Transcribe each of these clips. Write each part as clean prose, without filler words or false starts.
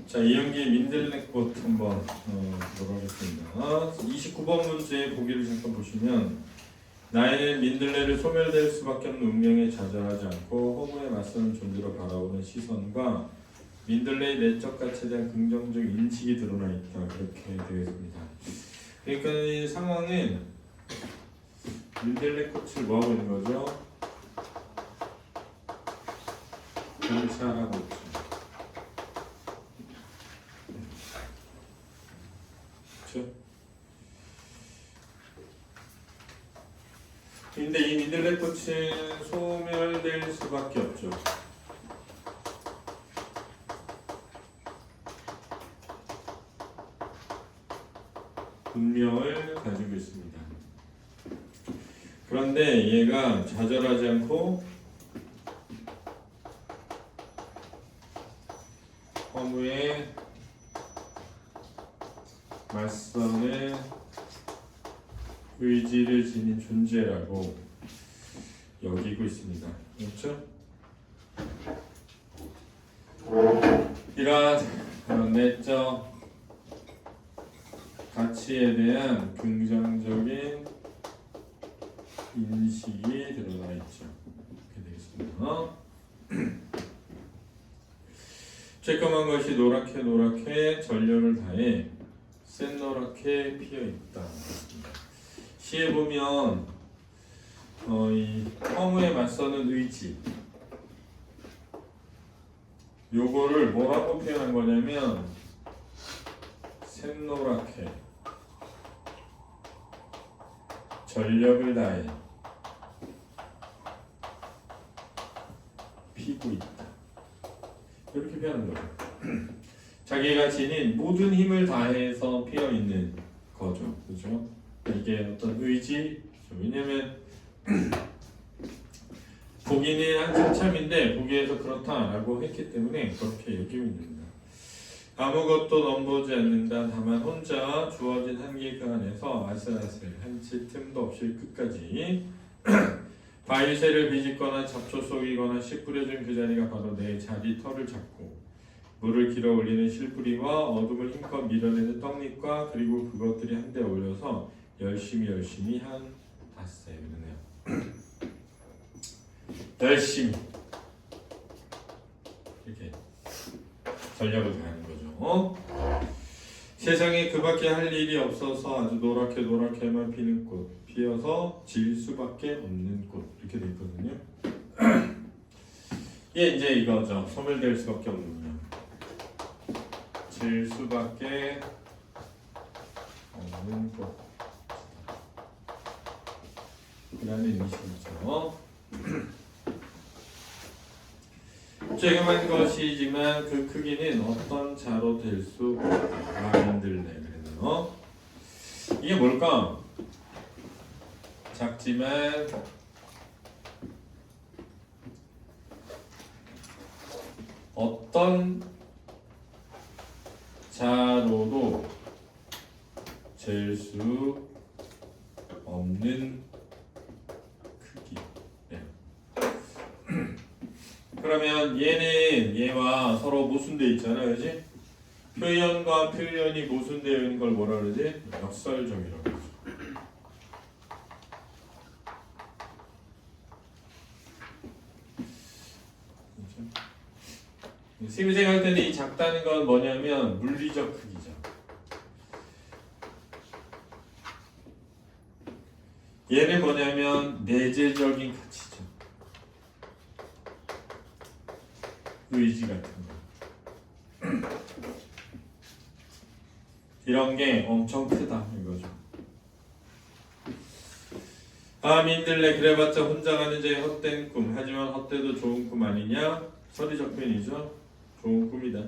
자, 이형기 민들레꽃 한번 보도록 하겠습니다. 29번 문제 보기를 잠깐 보시면 나에는 민들레를 소멸될 수밖에 없는 운명에 좌절하지 않고 허무에 맞서는 존재로 바라보는 시선과 민들레의 내적 가치에 대한 긍정적 인식이 드러나 있다. 그렇게 되겠습니다. 그러니까 이 상황은 민들레꽃을 뭐하고 있는 거죠? 관찰하고 있죠. 그렇죠? 근데 이 민들레꽃은 소멸될 수밖에 없죠. 운명을 가지고 있습니다. 그런데 얘가 좌절하지 않고 허무에 맞서는 의지를 지닌 존재라고 여기고 있습니다. 그렇죠? 이러한 내적 가치에 대한 긍정적인 인식이 드러나 있죠. 이렇게 되겠습니다. 쬐끔한 것이 노랗게 전력을 다해 샛노랗게 피어있다. 시에 보면 이 허무에 맞서는 의지 요거를 뭐라고 표현한 거냐면 샛노랗게 전력을 다해 피고 있다. 이렇게 표현한 거죠. 자기가 지닌 모든 힘을 다해서 피어 있는 거죠. 그죠? 이게 어떤 의지. 왜냐면 보기는 한참 참인데 보기에서 그렇다라고 했기 때문에 그렇게 여기고 있습니다. 아무것도 넘보지 않는다. 다만 혼자 주어진 한계가 안에서 아슬아슬 한치 틈도 없이 끝까지 바위새를 비집거나 잡초 속이거나 씨 뿌려준 그 자리가 바로 내 자리 털을 잡고 물을 길어 올리는 실뿌리와 어둠을 힘껏 밀어내는 떡잎과 그리고 그것들이 한데 어울려서 열심히 한 닷새. 그러네요. 열심히 이렇게 전략을 다하는 거죠. 세상에 그밖에 할 일이 없어서 아주 노랗게만 피는 꽃, 피어서 질 수밖에 없는 꽃. 이렇게 돼 있거든요. 이게 이제 이거죠. 소멸될 수밖에 없는 거예요. 질 수밖에 없는 꽃. 라는 의미죠. 쬐그만 것이지만 그 크기는 어떤 자로 될 수 없다. 민들레. 그래서 이게 뭘까? 작지만 어떤 자로도 잴 수 없는 크기. 네. 그러면 얘는 얘와 서로 모순돼 있잖아, 그렇지? 표현과 표현이 모순되어 있는 걸 뭐라 그러지? 역설적이라고 그러죠. 선생님이 생각할 때는 이 작다는 건 뭐냐면 물리적 크기죠. 얘는 뭐냐면 내재적인 가치죠. 의지 같은 거. 이런 게 엄청 크다 이거죠. 아 민들레 그래봤자 혼자 가는 자의 헛된 꿈. 하지만 헛되도 좋은 꿈 아니냐? 서리적 표현이죠. 좋은 꿈이다.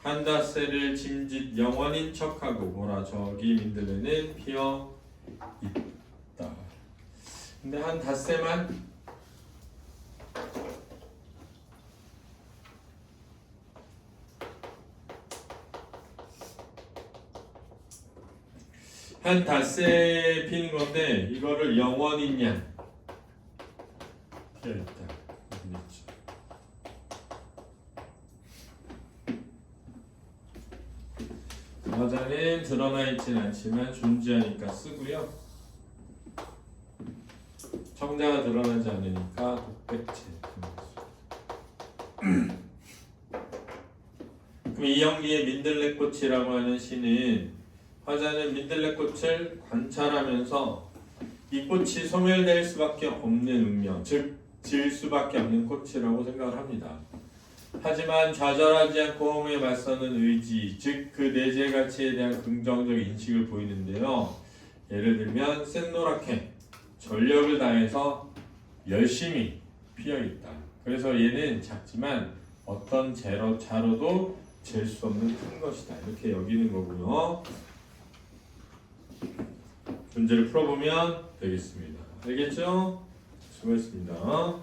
한 닷새를 짐짓 영원인 척하고 보라 저기 민들레는 피어 있다. 근데 한 닷새만 한 닷새 피는 건데 이거를 영원이냐 피어있다. 여기 있죠. 화자는 드러나 있진 않지만 존재하니까 쓰고요. 청자가 드러나지 않으니까 독백체. 그럼 이영리의 민들레꽃이라고 하는 시는 화자는 민들레꽃을 관찰하면서 이 꽃이 소멸될 수밖에 없는 운명, 즉 질 수밖에 없는 꽃이라고 생각을 합니다. 하지만 좌절하지 않고 허무에 맞서는 의지, 즉 그 내재 가치에 대한 긍정적 인식을 보이는데요. 예를 들면 샛노랗게 전력을 다해서 열심히 피어있다. 그래서 얘는 작지만 어떤 자로도 잴 수 없는 큰 것이다. 이렇게 여기는 거고요. 문제를 풀어보면 되겠습니다. 알겠죠? 수고했습니다.